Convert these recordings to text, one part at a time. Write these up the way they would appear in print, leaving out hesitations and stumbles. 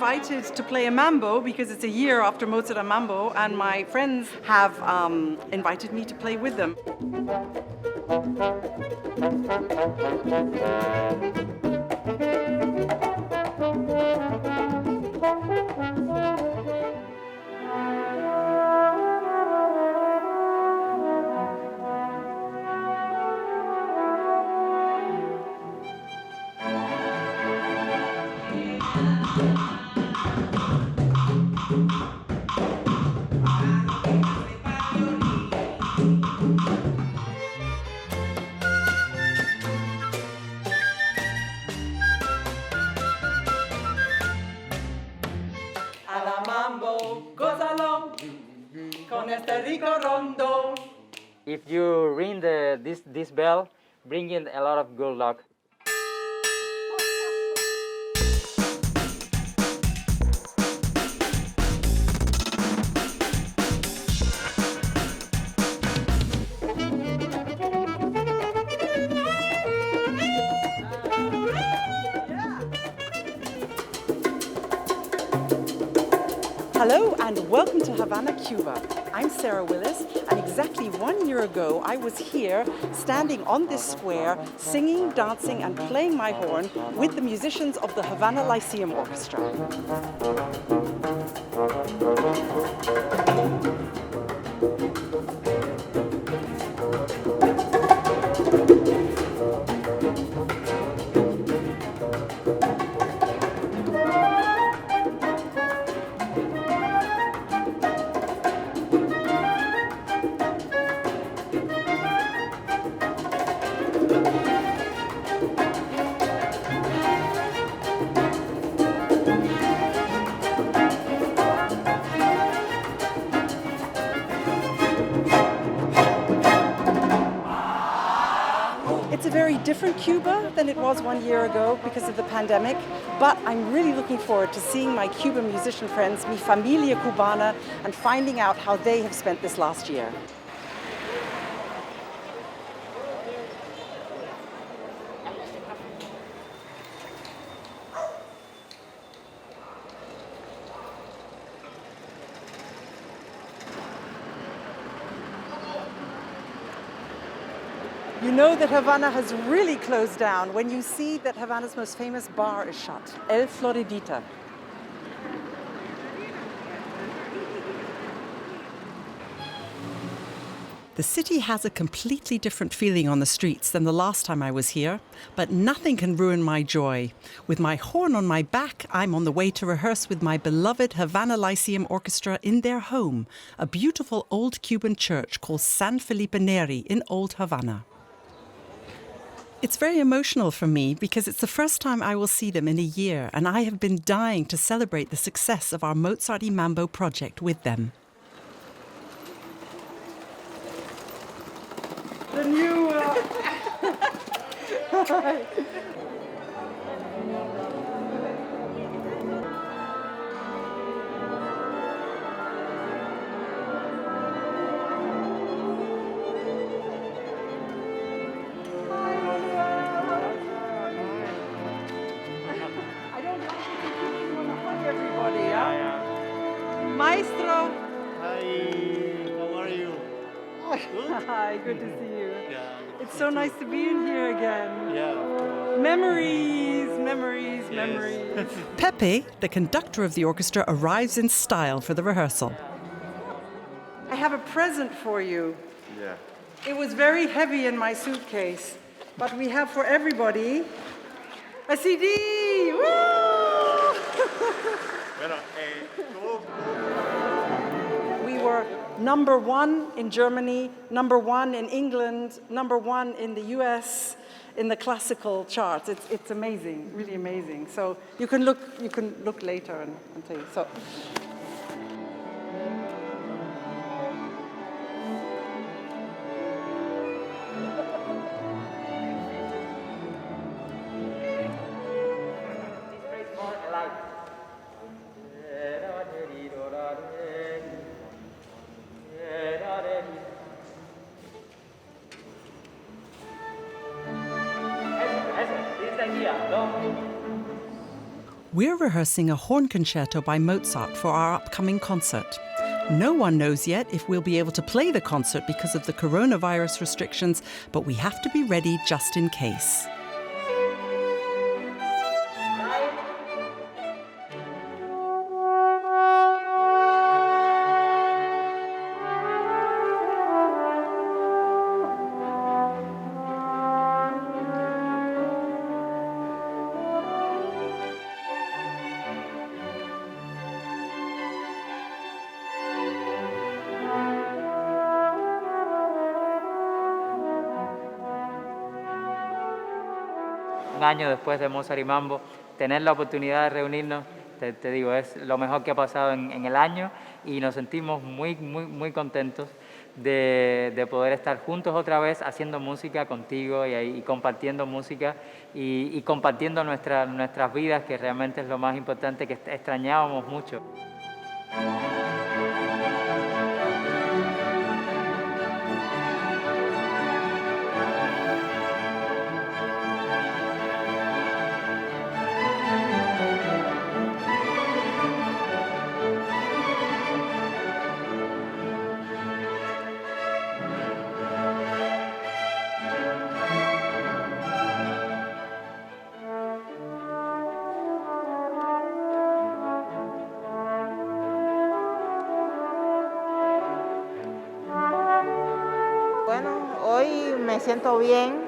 invited to play a mambo because it's a year after Mozart and Mambo, and my friends have invited me to play with them. If you ring this bell, bring in a lot of good luck. Hello and welcome to Havana, Cuba. I'm Sarah Willis, and exactly 1 year ago I was here standing on this square singing, dancing and playing my horn with the musicians of the Havana Lyceum Orchestra. It's a very different Cuba than it was 1 year ago because of the pandemic, but I'm really looking forward to seeing my Cuban musician friends, mi familia cubana, and finding out how they have spent this last year. You know that Havana has really closed down when you see that Havana's most famous bar is shut, El Floridita. The city has a completely different feeling on the streets than the last time I was here, but nothing can ruin my joy. With my horn on my back, I'm on the way to rehearse with my beloved Havana Lyceum Orchestra in their home, a beautiful old Cuban church called San Felipe Neri in Old Havana. It's very emotional for me because it's the first time I will see them in a year, and I have been dying to celebrate the success of our Mozart y Mambo project with them. The new... Maestro! Hi, how are you? Good? Hi, good to see you. Yeah. It's so nice to be in here again. Yeah. Memories, memories, Yes. memories. Pepe, the conductor of the orchestra, arrives in style for the rehearsal. I have a present for you. Yeah. It was very heavy in my suitcase, but we have for everybody a CD! Woo! Bueno, We were #1 in Germany, #1 in England, #1 in the US, in the classical charts. It's amazing, really amazing. So you can look later and tell you. So. We're rehearsing a horn concerto by Mozart for our upcoming concert. No one knows yet if we'll be able to play the concert because of the coronavirus restrictions, but we have to be ready just in case. Un año después de Mozart y Mambo, tener la oportunidad de reunirnos, te digo, es lo mejor que ha pasado en el año y nos sentimos muy contentos de poder estar juntos otra vez haciendo música contigo y compartiendo música y compartiendo nuestras vidas, que realmente es lo más importante, que extrañábamos mucho. Bueno, hoy me siento bien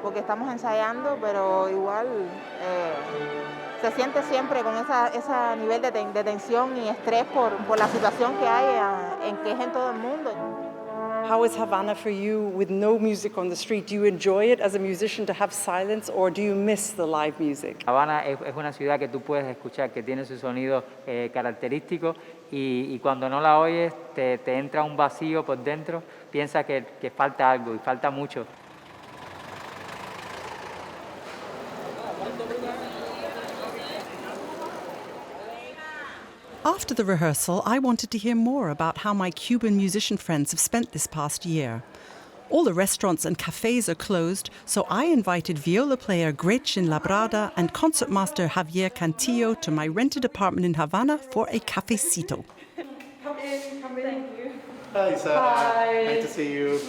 porque estamos ensayando, pero igual se siente siempre con ese nivel de tensión y estrés por la situación que hay, que es en todo el mundo. How is Havana for you with no music on the street? Do you enjoy it as a musician to have silence, or do you miss the live music? Havana es una ciudad que tú puedes escuchar, que tiene su sonido característico y cuando no la oyes te entra un vacío por dentro, piensas que falta algo y falta mucho. After the rehearsal, I wanted to hear more about how my Cuban musician friends have spent this past year. All the restaurants and cafes are closed, so I invited viola player Gretchen Labrada and concertmaster Javier Cantillo to my rented apartment in Havana for a cafecito. Come in. Thank you. Hi, Sarah. Hi. Nice to see you.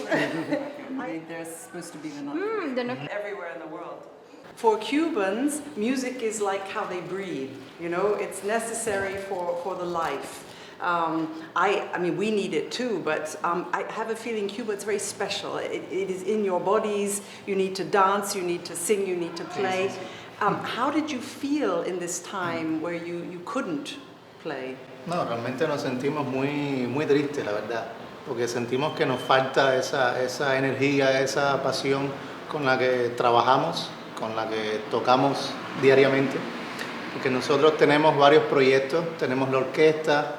They're supposed to be Everywhere in the world. For Cubans, music is like how they breathe. You know, it's necessary for the life. I mean, we need it too, but I have a feeling Cuba is very special. It is in your bodies. You need to dance, you need to sing, you need to play. How did you feel in this time where you couldn't play? No, realmente nos sentimos muy tristes, la verdad, porque sentimos que nos falta esa energía, esa pasión con la que trabajamos, con la que tocamos diariamente, porque nosotros tenemos varios proyectos, tenemos la orquesta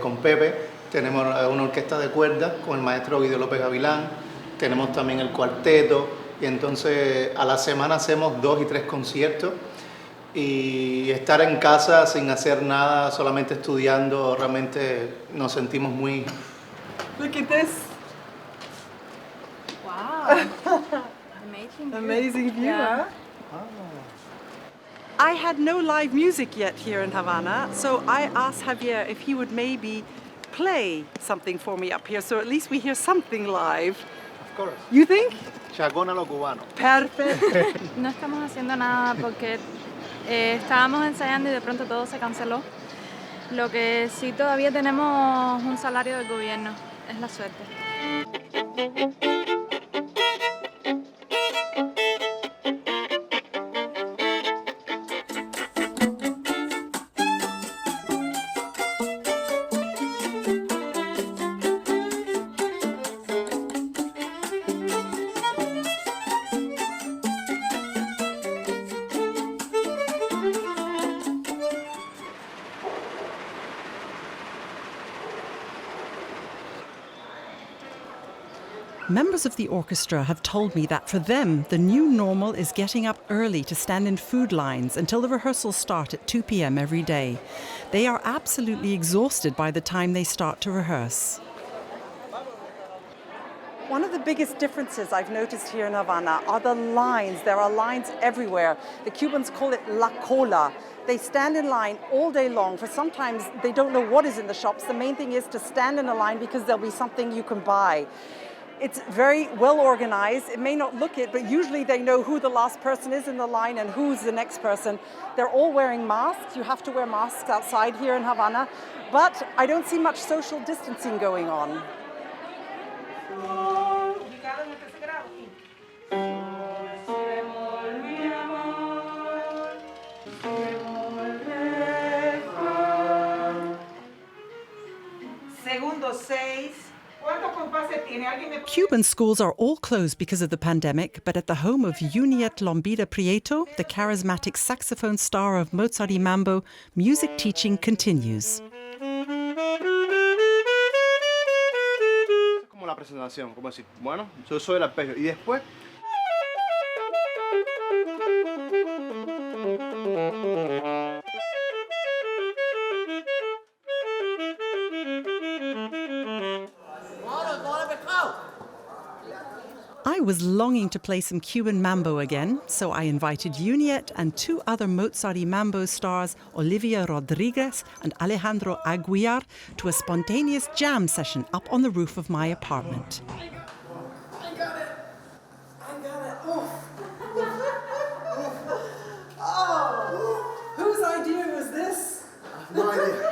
con Pepe, tenemos una orquesta de cuerdas con el maestro Guido López Gavilán, tenemos también el cuarteto, y entonces a la semana hacemos 2 y 3 conciertos, y estar en casa sin hacer nada, solamente estudiando, realmente nos sentimos muy... Look at this. Wow. Amazing view, Yeah. huh? I had no live music yet here in Havana, so I asked Javier if he would maybe play something for me up here, so at least we hear something live. Of course. You think? Chacón a lo cubano. Perfect. No estamos haciendo nada porque estábamos ensayando y de pronto todo se canceló. Lo que sí todavía tenemos un salario del gobierno, es la suerte. Members of the orchestra have told me that for them, the new normal is getting up early to stand in food lines until the rehearsals start at 2 p.m. every day. They are absolutely exhausted by the time they start to rehearse. One of the biggest differences I've noticed here in Havana are the lines. There are lines everywhere. The Cubans call it la cola. They stand in line all day long. For sometimes they don't know what is in the shops. The main thing is to stand in a line because there'll be something you can buy. It's very well organized. It may not look it, but usually they know who the last person is in the line and who's the next person. They're all wearing masks. You have to wear masks outside here in Havana. But I don't see much social distancing going on. Cuban schools are all closed because of the pandemic, but at the home of Juniet Lombida Prieto, the charismatic saxophone star of Mozart y Mambo, music teaching continues. Como la presentación, como decir, bueno, yo soy el arpegio y después I was longing to play some Cuban mambo again, so I invited Juniet and two other Mozart y Mambo stars, Olivia Rodriguez and Alejandro Aguiar, to a spontaneous jam session up on the roof of my apartment. I got it. Oof. Oh, whose idea was this? I have no idea.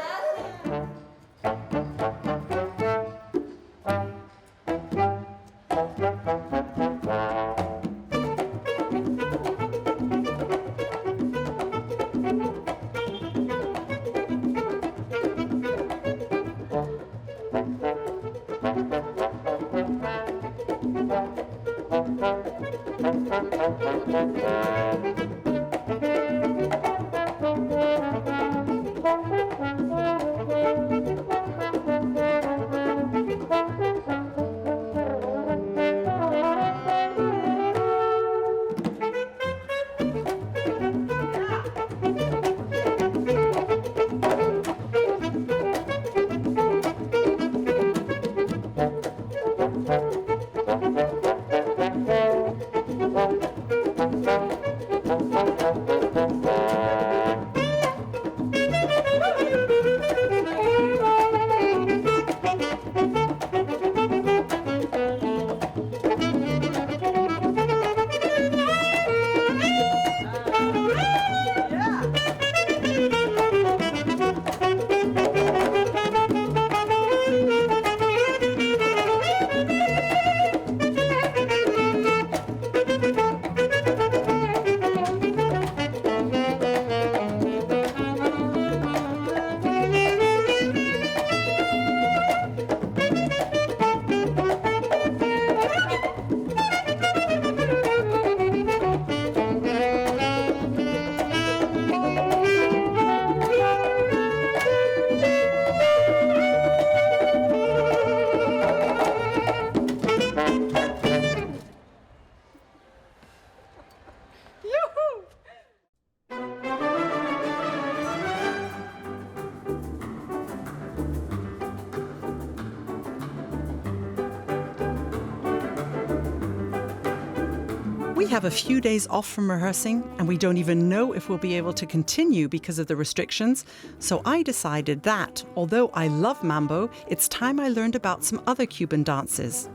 We have a few days off from rehearsing, and we don't even know if we'll be able to continue because of the restrictions. So I decided that, although I love mambo, it's time I learned about some other Cuban dances.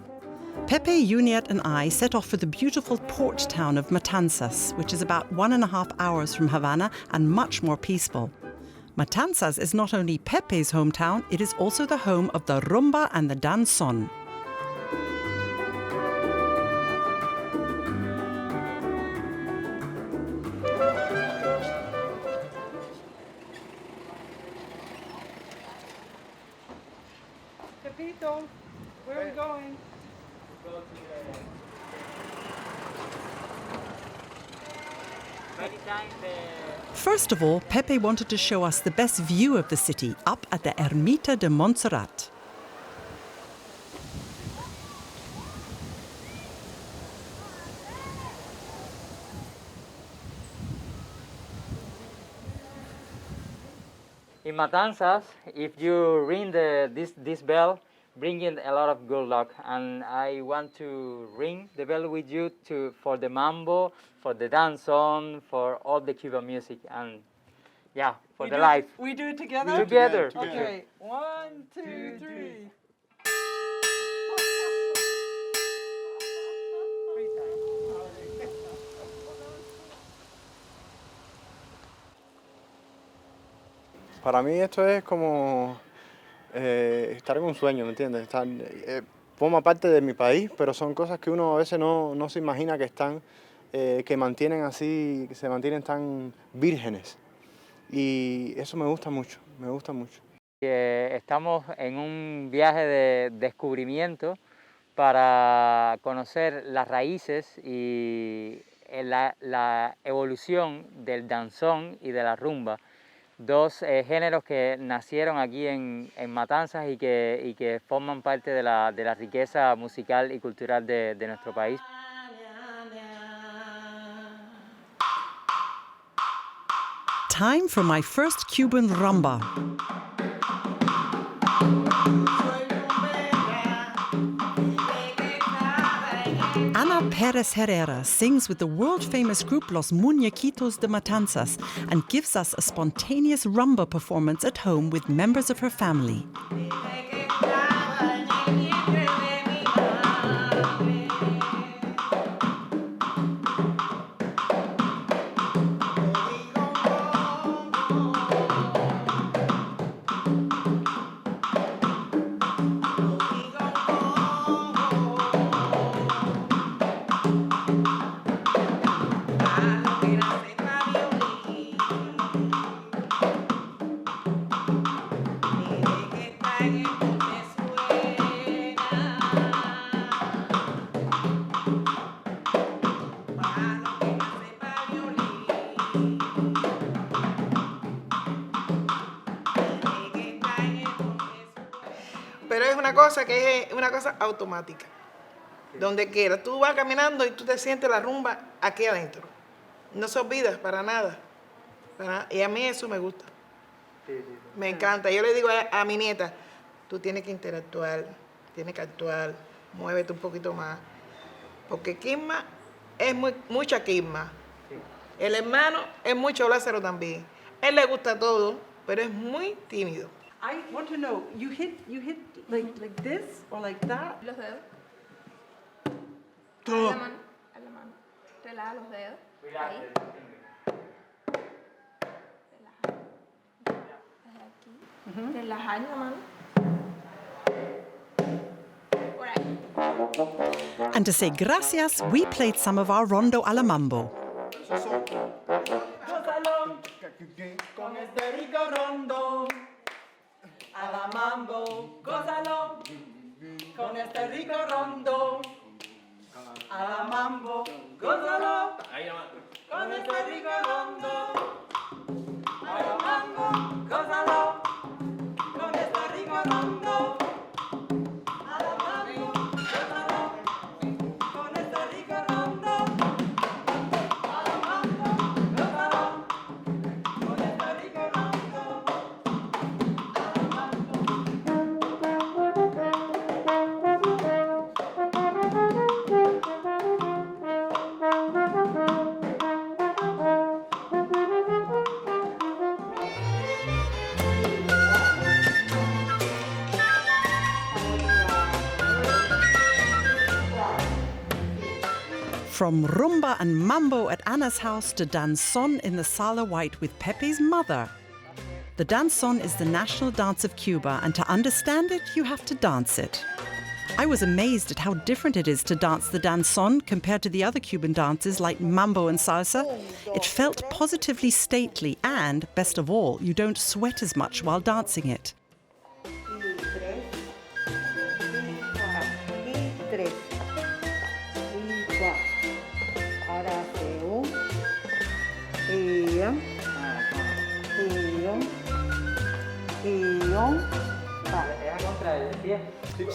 Pepe, Juniet and I set off for the beautiful port town of Matanzas, which is about 1.5 hours from Havana and much more peaceful. Matanzas is not only Pepe's hometown, it is also the home of the Rumba and the Danzón. Pepito, where are we going? First of all, Pepe wanted to show us the best view of the city up at the Ermita de Montserrat. In Matanzas, if you ring this bell, bringing a lot of good luck, and I want to ring the bell with you for the mambo, for the danzón, for all the Cuban music, and yeah, for the life. We do it together? Together. Okay, 1, 2, 3. Para mí esto es como estar en un sueño, ¿me entiendes? Forma parte de mi país, pero son cosas que uno a veces no se imagina que están, que mantienen así, que se mantienen tan vírgenes. Y eso me gusta mucho, me gusta mucho. Estamos en un viaje de descubrimiento para conocer las raíces y la evolución del danzón y de la rumba, dos géneros que nacieron aquí en Matanzas y que forman parte de la riqueza musical y cultural de nuestro país. Time for my first Cuban rumba. Ana Pérez Herrera sings with the world-famous group Los Muñequitos de Matanzas and gives us a spontaneous rumba performance at home with members of her family. Pero es una cosa que es una cosa automática. Donde quiera, tú vas caminando y tú te sientes la rumba aquí adentro. No se olvida para nada. Y a mí eso me gusta. Me encanta. Yo le digo a mi nieta, tú tienes que interactuar, tienes que actuar, muévete un poquito más. Porque Quisma es mucha Quisma. El hermano es mucho Lázaro también. Él le gusta todo, pero es muy tímido. I want to know, you hit like this or like that? Los dedos. Todo. A la mano. Relaja los dedos. Ahí. Relaja. Desde aquí. Relaja la mano. Por ahí. And to say gracias, we played some of our rondo a la mambo. Con este rico rondo, a la mambo, gózalo. Con este rico rondo, a la mambo, gózalo. Con este rico rondo, a la mambo, gózalo. Con este rico rondo, a la mambo, gózalo. Con este rico rondo, a la mambo, gózalo. Con este rico rondo, a la From Rumba and Mambo at Anna's house to Danzón in the Sala White with Pepe's mother. The Danzón is the national dance of Cuba, and to understand it, you have to dance it. I was amazed at how different it is to dance the Danzón compared to the other Cuban dances like Mambo and Salsa. It felt positively stately and, best of all, you don't sweat as much while dancing it.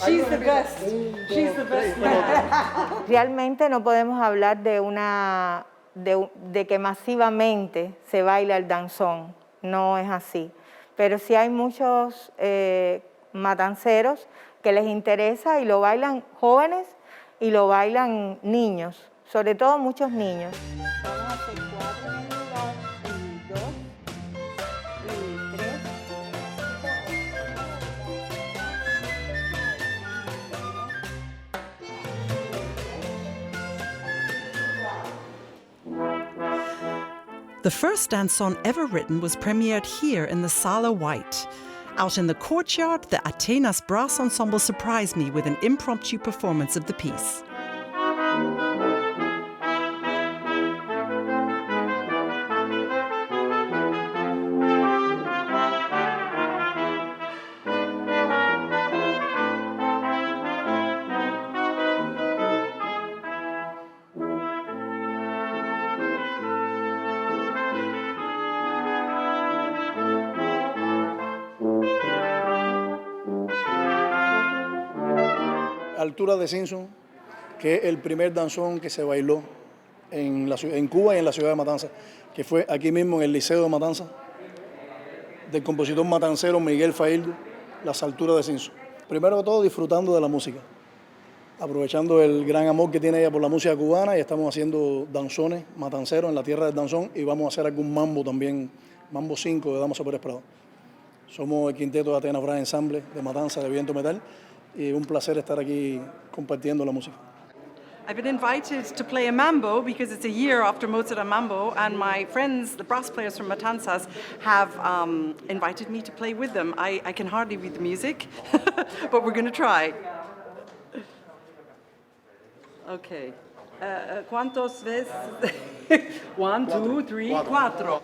She's the best. She's the best. Realmente no podemos hablar de que masivamente se baila el danzón, no es así. Pero sí hay muchos matanceros que les interesa y lo bailan jóvenes y lo bailan niños, sobre todo muchos niños. Vamos a hacer 4 en el lugar, y 2, y 3. The first danzón ever written was premiered here in the Sala White. Out in the courtyard, the Atenas Brass Ensemble surprised me with an impromptu performance of the piece. Altura de Simpson, que es el primer danzón que se bailó en Cuba y en la ciudad de Matanzas, que fue aquí mismo en el Liceo de Matanzas, del compositor matancero Miguel Faildo, Las Alturas de Simpson. Primero que todo, disfrutando de la música, aprovechando el gran amor que tiene ella por la música cubana, y estamos haciendo danzones matanceros en la tierra del danzón, y vamos a hacer algún mambo también, mambo 5 de Damaso Pérez Prado. Somos el quinteto de Atenas Brass Ensemble de Matanzas de Viento Metal, y un placer estar aquí compartiendo la música. I've been invited to play a mambo because it's a year after Mozart and Mambo, and my friends, the brass players from Matanzas, have invited me to play with them. I can hardly read the music, but we're going to try. Okay. ¿Cuántos veces? 1, 2, 3, 4.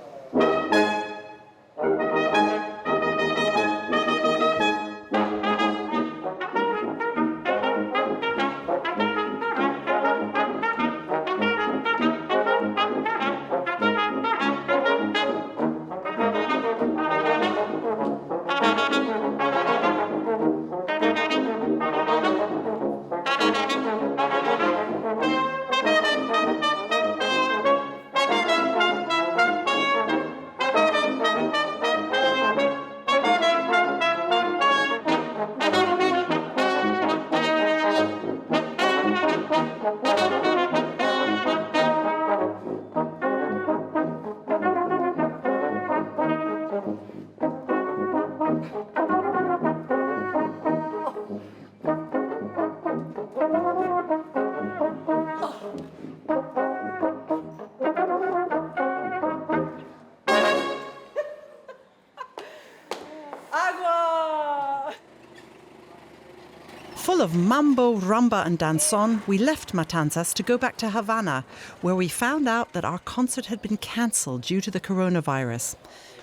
Full of mambo, rumba and danzón, we left Matanzas to go back to Havana, where we found out that our concert had been cancelled due to the coronavirus.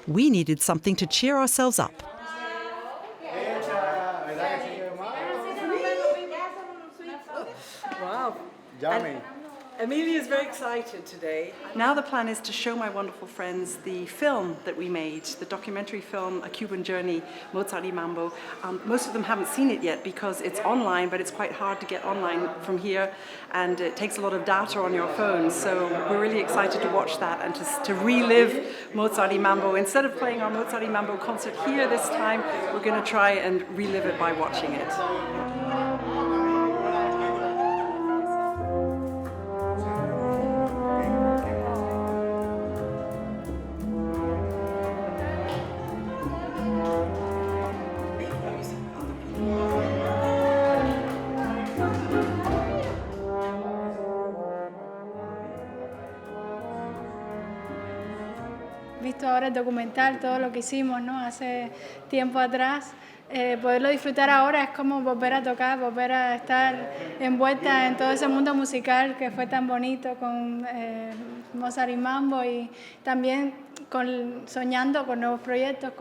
We needed something to cheer ourselves up. Wow. Yummy. Amelia is very excited today. Now the plan is to show my wonderful friends the film that we made, the documentary film, A Cuban Journey, Mozart y Mambo. Most of them haven't seen it yet because it's online, but it's quite hard to get online from here, and it takes a lot of data on your phone. So we're really excited to watch that and to relive Mozart y Mambo. Instead of playing our Mozart y Mambo concert here this time, we're going to try and relive it by watching it. Visto ahora el documental, todo lo que hicimos, ¿no? Hace tiempo atrás, poderlo disfrutar ahora es como volver a tocar, volver a estar envuelta en todo ese mundo musical que fue tan bonito con Mozart y Mambo, y también soñando con nuevos proyectos,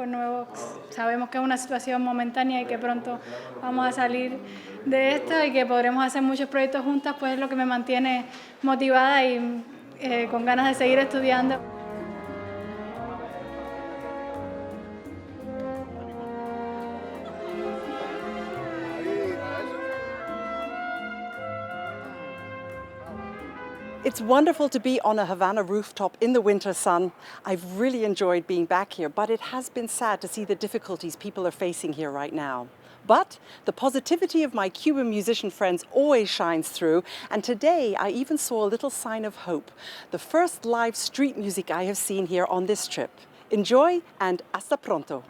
sabemos que es una situación momentánea y que pronto vamos a salir de esto y que podremos hacer muchos proyectos juntas, pues es lo que me mantiene motivada y con ganas de seguir estudiando. It's wonderful to be on a Havana rooftop in the winter sun. I've really enjoyed being back here, but it has been sad to see the difficulties people are facing here right now. But the positivity of my Cuban musician friends always shines through, and today I even saw a little sign of hope, the first live street music I have seen here on this trip. Enjoy and hasta pronto.